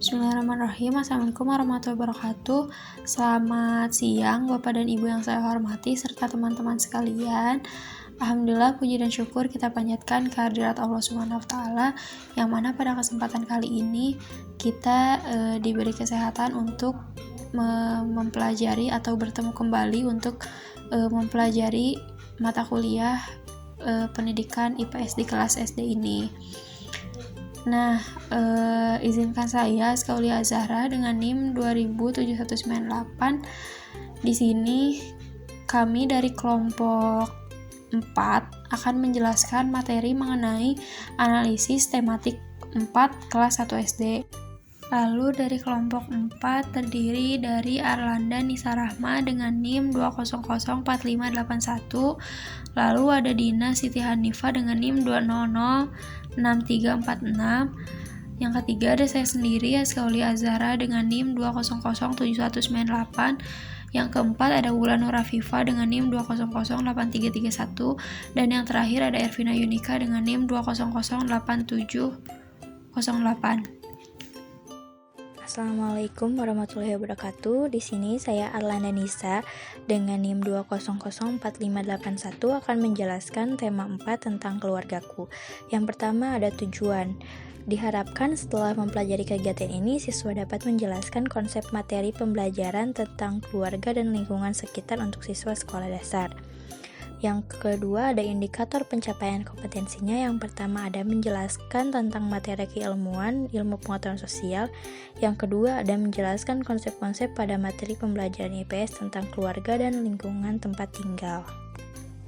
Bismillahirrahmanirrahim. Assalamualaikum warahmatullahi wabarakatuh. Selamat siang Bapak dan Ibu yang saya hormati serta teman-teman sekalian. Alhamdulillah, puji dan syukur kita panjatkan kehadirat Allah Subhanahu wa taala, yang mana pada kesempatan kali ini kita diberi kesehatan untuk mempelajari atau bertemu kembali untuk mempelajari mata kuliah pendidikan IPS di kelas SD ini. Nah, izinkan saya Skaulia Zahra dengan NIM 207198. Di sini kami dari kelompok 4 akan menjelaskan materi mengenai analisis tematik 4 kelas 1 SD. Lalu dari kelompok 4 terdiri dari Arlanda Nisa Rahma dengan NIM 2004581. Lalu ada Dina Siti Hanifa dengan NIM 2006346. Yang ketiga ada saya sendiri, Skaulia Azhara dengan NIM 2007198. Yang keempat ada Wulan Nur Afifa dengan NIM 2008331. Dan yang terakhir ada Ervina Yunika dengan NIM 2008708. Assalamualaikum warahmatullahi wabarakatuh. Di sini saya Arlanda Nisa dengan NIM 2004581 akan menjelaskan tema 4 tentang keluargaku. Yang pertama ada tujuan. Diharapkan setelah mempelajari kegiatan ini, siswa dapat menjelaskan konsep materi pembelajaran tentang keluarga dan lingkungan sekitar untuk siswa sekolah dasar. Yang kedua ada indikator pencapaian kompetensinya. Yang pertama ada menjelaskan tentang materi keilmuan, ilmu pengetahuan sosial. Yang kedua ada menjelaskan konsep-konsep pada materi pembelajaran IPS tentang keluarga dan lingkungan tempat tinggal.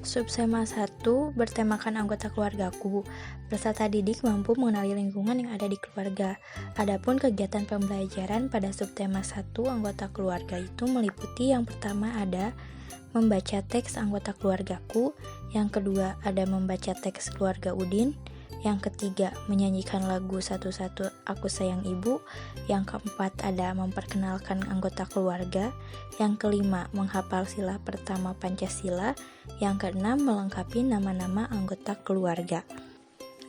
Subtema 1 bertemakan anggota keluargaku. Peserta didik mampu mengenali lingkungan yang ada di keluarga. Adapun kegiatan pembelajaran pada subtema 1 anggota keluarga itu meliputi yang pertama ada membaca teks anggota keluargaku, yang kedua ada membaca teks keluarga Udin, yang ketiga menyanyikan lagu Satu-Satu Aku Sayang Ibu, yang keempat ada memperkenalkan anggota keluarga, yang kelima menghafal sila pertama Pancasila, yang keenam melengkapi nama-nama anggota keluarga.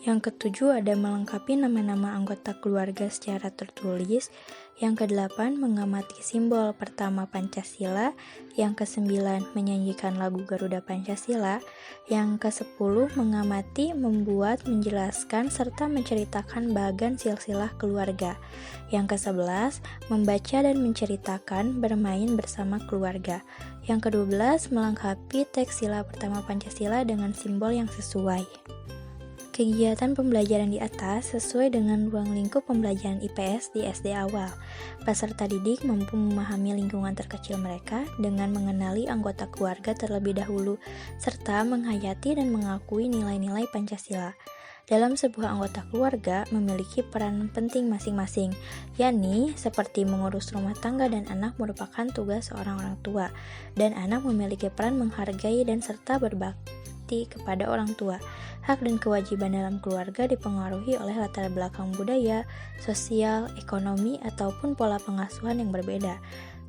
Yang ketujuh ada melengkapi nama-nama anggota keluarga secara tertulis. Yang kedelapan mengamati simbol pertama Pancasila. Yang kesembilan menyanyikan lagu Garuda Pancasila. Yang kesepuluh mengamati, membuat, menjelaskan, serta menceritakan bagan silsilah keluarga. Yang kesebelas membaca dan menceritakan bermain bersama keluarga. Yang kedua belas melengkapi teks sila pertama Pancasila dengan simbol yang sesuai. Kegiatan pembelajaran di atas sesuai dengan ruang lingkup pembelajaran IPS di SD awal. Peserta didik mampu memahami lingkungan terkecil mereka dengan mengenali anggota keluarga terlebih dahulu, serta menghayati dan mengakui nilai-nilai Pancasila. Dalam sebuah anggota keluarga memiliki peran penting masing-masing, yakni seperti mengurus rumah tangga dan anak merupakan tugas seorang orang tua, dan anak memiliki peran menghargai dan serta berbakti kepada orang tua. Hak dan kewajiban dalam keluarga dipengaruhi oleh latar belakang budaya, sosial, ekonomi, ataupun pola pengasuhan yang berbeda.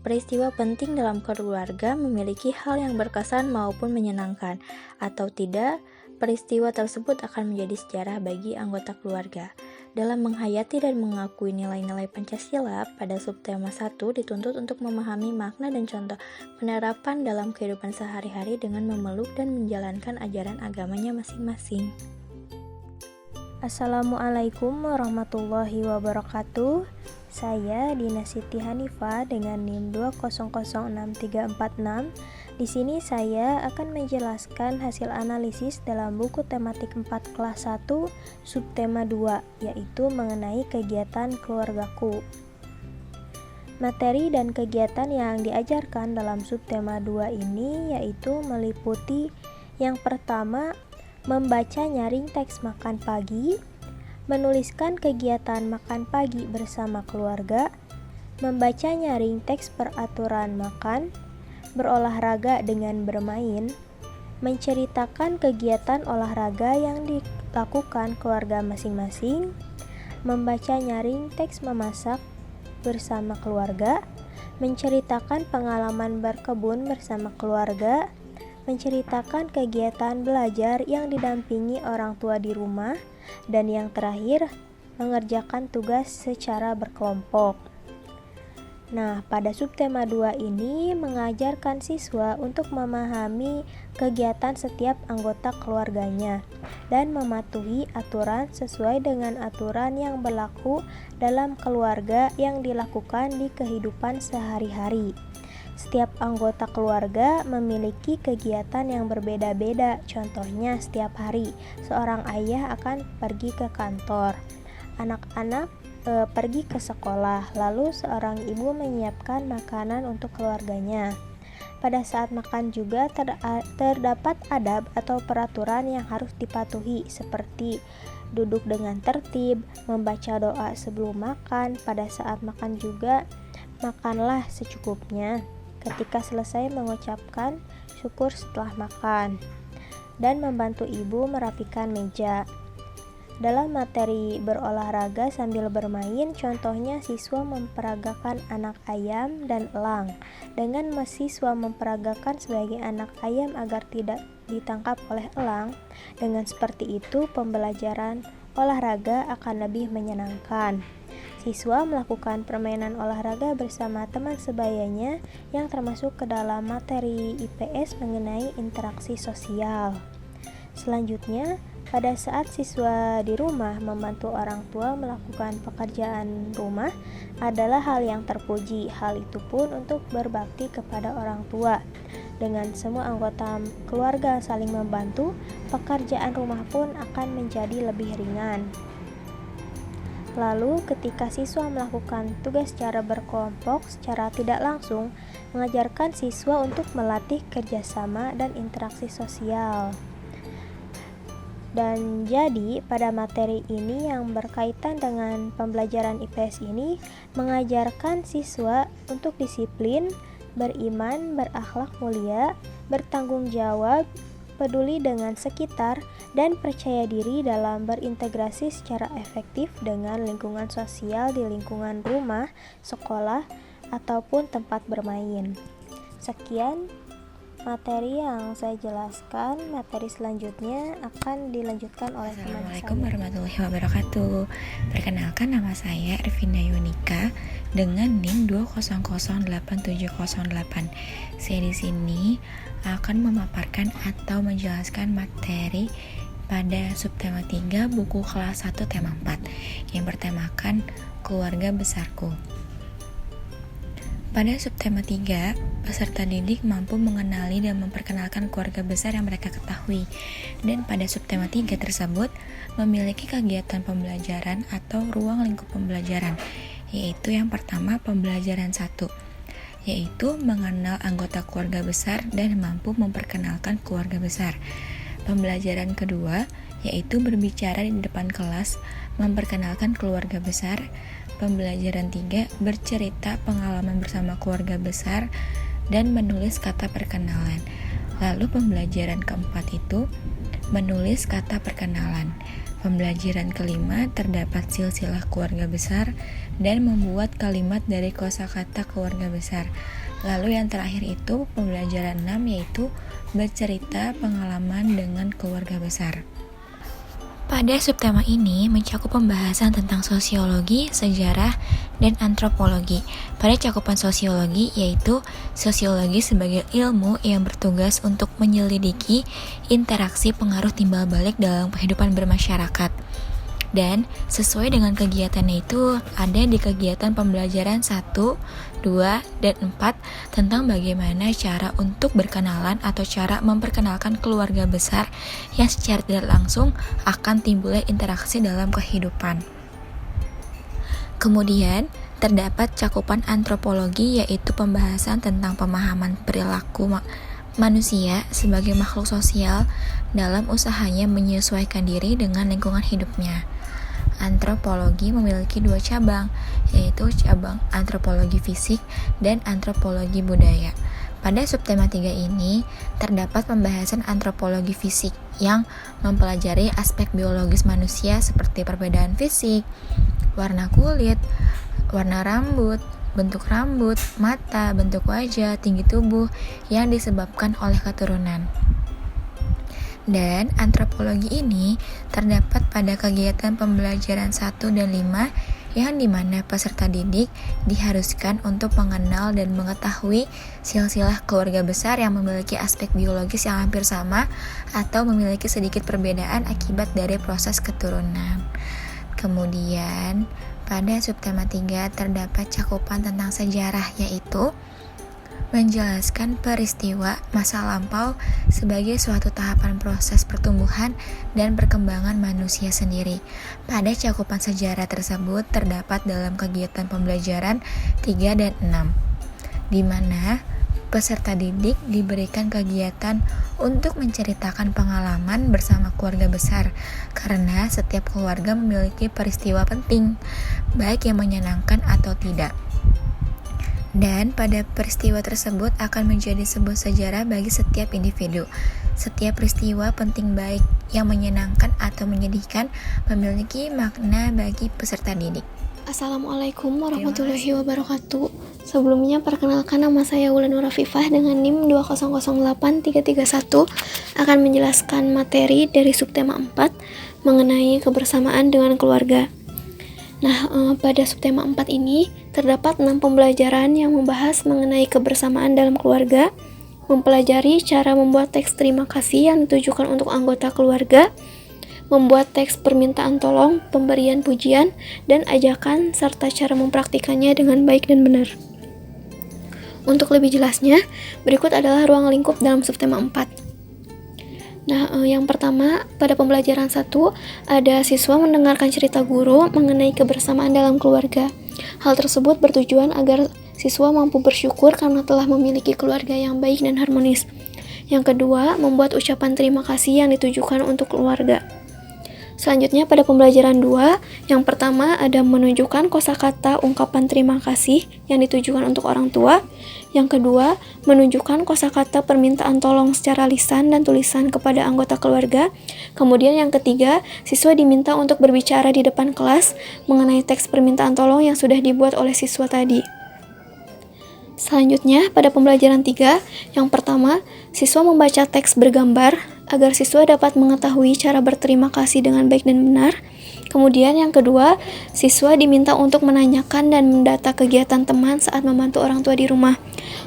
Peristiwa penting dalam keluarga memiliki hal yang berkesan maupun menyenangkan, atau tidak, peristiwa tersebut akan menjadi sejarah bagi anggota keluarga. Dalam menghayati dan mengakui nilai-nilai Pancasila, pada subtema 1 dituntut untuk memahami makna dan contoh penerapan dalam kehidupan sehari-hari dengan memeluk dan menjalankan ajaran agamanya masing-masing. Assalamualaikum warahmatullahi wabarakatuh. Saya Dina Siti Hanifa dengan NIM 2006346. Di sini saya akan menjelaskan hasil analisis dalam buku tematik 4 kelas 1 subtema 2, yaitu mengenai kegiatan keluargaku. Materi dan kegiatan yang diajarkan dalam subtema 2 ini yaitu meliputi yang pertama, membaca nyaring teks makan pagi, menuliskan kegiatan makan pagi bersama keluarga, membaca nyaring teks peraturan makan, berolahraga dengan bermain, menceritakan kegiatan olahraga yang dilakukan keluarga masing-masing, membaca nyaring teks memasak bersama keluarga, menceritakan pengalaman berkebun bersama keluarga, menceritakan kegiatan belajar yang didampingi orang tua di rumah, dan yang terakhir, mengerjakan tugas secara berkelompok. Nah, pada subtema 2 ini mengajarkan siswa untuk memahami kegiatan setiap anggota keluarganya dan mematuhi aturan sesuai dengan aturan yang berlaku dalam keluarga yang dilakukan di kehidupan sehari-hari. Setiap anggota keluarga memiliki kegiatan yang berbeda-beda. Contohnya, setiap hari seorang ayah akan pergi ke kantor, anak-anak pergi ke sekolah, lalu seorang ibu menyiapkan makanan untuk keluarganya. Pada saat makan juga terdapat adab atau peraturan yang harus dipatuhi, seperti duduk dengan tertib, membaca doa sebelum makan. Pada saat makan juga, makanlah secukupnya. Ketika selesai, mengucapkan syukur setelah makan, dan membantu ibu merapikan meja. Dalam materi berolahraga sambil bermain, contohnya siswa memperagakan anak ayam dan elang. Dengan siswa memperagakan sebagai anak ayam agar tidak ditangkap oleh elang, dengan seperti itu pembelajaran olahraga akan lebih menyenangkan. Siswa melakukan permainan olahraga bersama teman sebayanya yang termasuk ke dalam materi IPS mengenai interaksi sosial. Selanjutnya, pada saat siswa di rumah membantu orang tua melakukan pekerjaan rumah adalah hal yang terpuji. Hal itu pun untuk berbakti kepada orang tua. Dengan semua anggota keluarga saling membantu, pekerjaan rumah pun akan menjadi lebih ringan. Lalu, ketika siswa melakukan tugas secara berkelompok secara tidak langsung, mengajarkan siswa untuk melatih kerjasama dan interaksi sosial. Dan jadi pada materi ini yang berkaitan dengan pembelajaran IPS ini mengajarkan siswa untuk disiplin, beriman, berakhlak mulia, bertanggung jawab, peduli dengan sekitar, dan percaya diri dalam berintegrasi secara efektif dengan lingkungan sosial di lingkungan rumah, sekolah, ataupun tempat bermain. Sekian materi yang saya jelaskan. Materi selanjutnya akan dilanjutkan oleh teman saya. Assalamualaikum warahmatullahi wabarakatuh. Perkenalkan, nama saya Ervinda Yunika dengan NIM 2008708. Saya di sini akan memaparkan atau menjelaskan materi pada subtema 3 buku kelas 1 tema 4 yang bertemakan keluarga besarku. Pada subtema 3, peserta didik mampu mengenali dan memperkenalkan keluarga besar yang mereka ketahui. Dan pada subtema 3 tersebut memiliki kegiatan pembelajaran atau ruang lingkup pembelajaran, yaitu yang pertama pembelajaran 1, yaitu mengenal anggota keluarga besar dan mampu memperkenalkan keluarga besar. Pembelajaran kedua, yaitu berbicara di depan kelas, memperkenalkan keluarga besar. Pembelajaran 3, bercerita pengalaman bersama keluarga besar dan menulis kata perkenalan. Lalu pembelajaran keempat itu menulis kata perkenalan. Pembelajaran kelima terdapat silsilah keluarga besar dan membuat kalimat dari kosakata keluarga besar. Lalu yang terakhir itu pembelajaran 6, yaitu bercerita pengalaman dengan keluarga besar. Pada subtema ini mencakup pembahasan tentang sosiologi, sejarah, dan antropologi. Pada cakupan sosiologi, yaitu sosiologi sebagai ilmu yang bertugas untuk menyelidiki interaksi pengaruh timbal balik dalam kehidupan bermasyarakat. Dan sesuai dengan kegiatannya itu ada di kegiatan pembelajaran 1, 2, dan 4 tentang bagaimana cara untuk berkenalan atau cara memperkenalkan keluarga besar yang secara tidak langsung akan timbulnya interaksi dalam kehidupan. Kemudian terdapat cakupan antropologi, yaitu pembahasan tentang pemahaman perilaku manusia sebagai makhluk sosial dalam usahanya menyesuaikan diri dengan lingkungan hidupnya. Antropologi memiliki 2 cabang, yaitu cabang antropologi fisik dan antropologi budaya. Pada subtema 3 ini terdapat pembahasan antropologi fisik yang mempelajari aspek biologis manusia seperti perbedaan fisik, warna kulit, warna rambut, bentuk rambut, mata, bentuk wajah, tinggi tubuh yang disebabkan oleh keturunan. Dan antropologi ini terdapat pada kegiatan pembelajaran 1 dan 5 yang dimana peserta didik diharuskan untuk mengenal dan mengetahui silsilah keluarga besar yang memiliki aspek biologis yang hampir sama atau memiliki sedikit perbedaan akibat dari proses keturunan. Kemudian, pada subtema 3 terdapat cakupan tentang sejarah, yaitu menjelaskan peristiwa masa lampau sebagai suatu tahapan proses pertumbuhan dan perkembangan manusia sendiri. Pada cakupan sejarah tersebut terdapat dalam kegiatan pembelajaran 3 dan 6, di mana peserta didik diberikan kegiatan untuk menceritakan pengalaman bersama keluarga besar, karena setiap keluarga memiliki peristiwa penting, baik yang menyenangkan atau tidak. Dan pada peristiwa tersebut akan menjadi sebuah sejarah bagi setiap individu. Setiap peristiwa penting baik yang menyenangkan atau menyedihkan memiliki makna bagi peserta didik. Assalamualaikum warahmatullahi wabarakatuh. Sebelumnya perkenalkan, nama saya Wulanur Rafifah dengan NIM 2008331 akan menjelaskan materi dari subtema 4 mengenai kebersamaan dengan keluarga. Nah, pada subtema 4 ini terdapat 6 pembelajaran yang membahas mengenai kebersamaan dalam keluarga, mempelajari cara membuat teks terima kasih yang ditujukan untuk anggota keluarga, membuat teks permintaan tolong, pemberian pujian, dan ajakan, serta cara mempraktikannya dengan baik dan benar. Untuk lebih jelasnya, berikut adalah ruang lingkup dalam subtema 4. Nah, yang pertama, pada pembelajaran 1, ada siswa mendengarkan cerita guru mengenai kebersamaan dalam keluarga. Hal tersebut bertujuan agar siswa mampu bersyukur karena telah memiliki keluarga yang baik dan harmonis. Yang kedua, membuat ucapan terima kasih yang ditujukan untuk keluarga. Selanjutnya pada pembelajaran 2, yang pertama ada menunjukkan kosakata ungkapan terima kasih yang ditujukan untuk orang tua. Yang kedua, menunjukkan kosakata permintaan tolong secara lisan dan tulisan kepada anggota keluarga. Kemudian yang ketiga, siswa diminta untuk berbicara di depan kelas mengenai teks permintaan tolong yang sudah dibuat oleh siswa tadi. Selanjutnya, pada pembelajaran 3, yang pertama, siswa membaca teks bergambar agar siswa dapat mengetahui cara berterima kasih dengan baik dan benar. Kemudian yang kedua, siswa diminta untuk menanyakan dan mendata kegiatan teman saat membantu orang tua di rumah.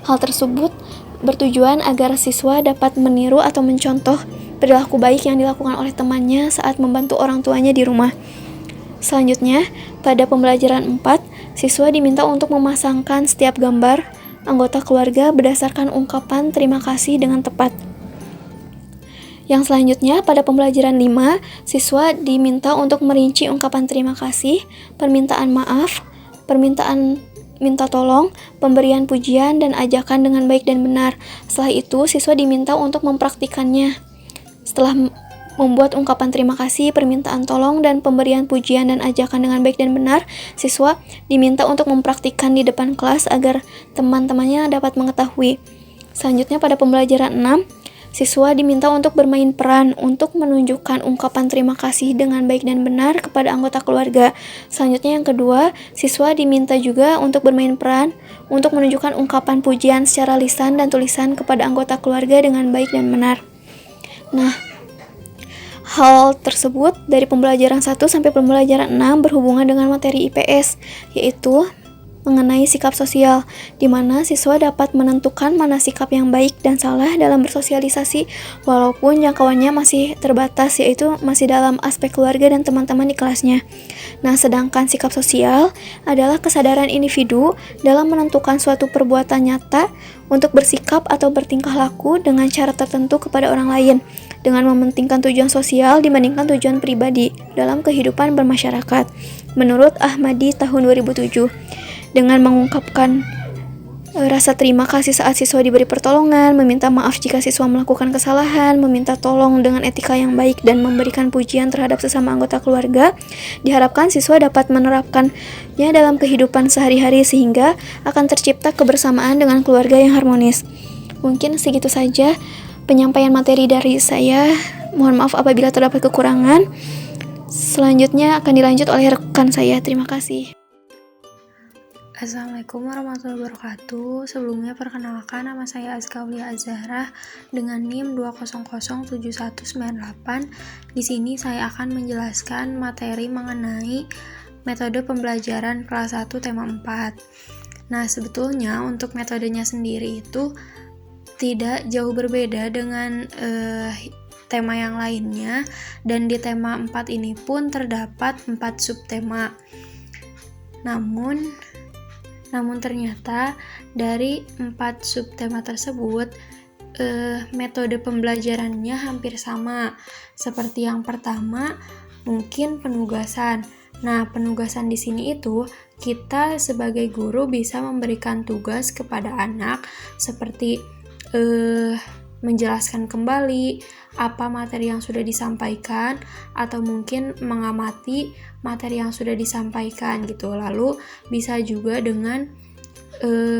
Hal tersebut bertujuan agar siswa dapat meniru atau mencontoh perilaku baik yang dilakukan oleh temannya saat membantu orang tuanya di rumah. Selanjutnya, pada pembelajaran 4, siswa diminta untuk memasangkan setiap gambar anggota keluarga berdasarkan ungkapan terima kasih dengan tepat. Yang selanjutnya, pada pembelajaran 5, siswa diminta untuk merinci ungkapan terima kasih, permintaan maaf, permintaan minta tolong, pemberian pujian, dan ajakan dengan baik dan benar. Setelah itu, siswa diminta untuk mempraktikannya. Setelah membuat ungkapan terima kasih, permintaan tolong, dan pemberian pujian dan ajakan dengan baik dan benar, siswa diminta untuk mempraktikkan di depan kelas agar teman-temannya dapat mengetahui. Selanjutnya, pada pembelajaran 6, siswa diminta untuk bermain peran untuk menunjukkan ungkapan terima kasih dengan baik dan benar kepada anggota keluarga. Selanjutnya yang kedua, siswa diminta juga untuk bermain peran untuk menunjukkan ungkapan pujian secara lisan dan tulisan kepada anggota keluarga dengan baik dan benar. Nah, hal tersebut dari pembelajaran 1 sampai pembelajaran 6 berhubungan dengan materi IPS, yaitu mengenai sikap sosial, di mana siswa dapat menentukan mana sikap yang baik dan salah dalam bersosialisasi, walaupun jangkauannya masih terbatas, yaitu masih dalam aspek keluarga dan teman-teman di kelasnya. Nah, sedangkan sikap sosial adalah kesadaran individu dalam menentukan suatu perbuatan nyata untuk bersikap atau bertingkah laku dengan cara tertentu kepada orang lain, dengan mementingkan tujuan sosial dibandingkan tujuan pribadi dalam kehidupan bermasyarakat. Menurut Ahmadi tahun 2007, dengan mengungkapkan rasa terima kasih saat siswa diberi pertolongan, meminta maaf jika siswa melakukan kesalahan, meminta tolong dengan etika yang baik, dan memberikan pujian terhadap sesama anggota keluarga, diharapkan siswa dapat menerapkannya dalam kehidupan sehari-hari sehingga akan tercipta kebersamaan dengan keluarga yang harmonis. Mungkin segitu saja penyampaian materi dari saya. Mohon maaf apabila terdapat kekurangan. Selanjutnya akan dilanjut oleh rekan saya. Terima kasih. Assalamualaikum warahmatullahi wabarakatuh. Sebelumnya perkenalkan, nama saya Azka Aulia Az-Zahra dengan NIM 2007198. Di sini saya akan menjelaskan materi mengenai metode pembelajaran kelas 1 tema 4. Nah, sebetulnya untuk metodenya sendiri itu tidak jauh berbeda dengan tema yang lainnya, dan di tema 4 ini pun terdapat 4 subtema. Namun ternyata dari 4 subtema tersebut metode pembelajarannya hampir sama. Seperti yang pertama, mungkin penugasan. Nah, penugasan di sini itu kita sebagai guru bisa memberikan tugas kepada anak seperti menjelaskan kembali apa materi yang sudah disampaikan, atau mungkin mengamati materi yang sudah disampaikan gitu. Lalu bisa juga dengan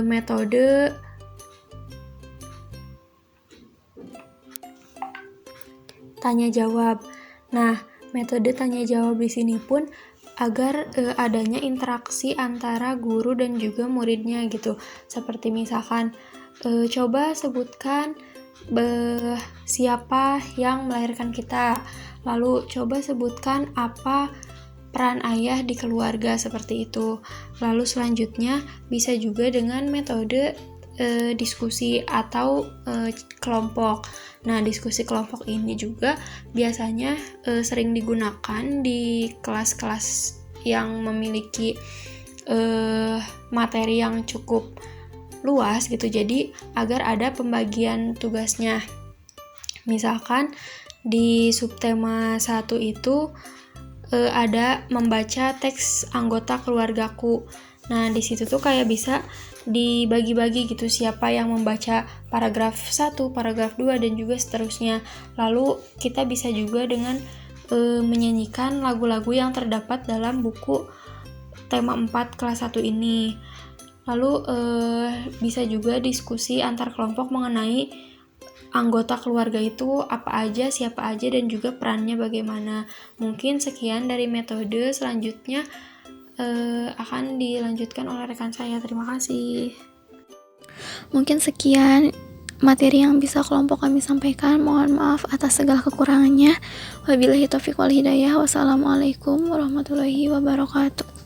metode tanya jawab. Nah, metode tanya jawab di sini pun agar adanya interaksi antara guru dan juga muridnya gitu. Seperti misalkan coba sebutkan siapa yang melahirkan kita, lalu coba sebutkan apa peran ayah di keluarga, seperti itu. Lalu selanjutnya bisa juga dengan metode diskusi atau kelompok. Nah, diskusi kelompok ini juga biasanya sering digunakan di kelas-kelas yang memiliki materi yang cukup luas gitu, jadi agar ada pembagian tugasnya. Misalkan di subtema 1 itu ada membaca teks anggota keluargaku. Nah, di situ tuh kayak bisa dibagi-bagi gitu, siapa yang membaca paragraf 1, paragraf 2, dan juga seterusnya. Lalu kita bisa juga dengan menyanyikan lagu-lagu yang terdapat dalam buku tema 4 kelas 1 ini. Lalu bisa juga diskusi antar kelompok mengenai anggota keluarga itu apa aja, siapa aja, dan juga perannya bagaimana. Mungkin sekian dari metode. Selanjutnya akan dilanjutkan oleh rekan saya. Terima kasih. Mungkin sekian materi yang bisa kelompok kami sampaikan. Mohon maaf atas segala kekurangannya. Wabillahi taufiq wal hidayah. Wassalamualaikum warahmatullahi wabarakatuh.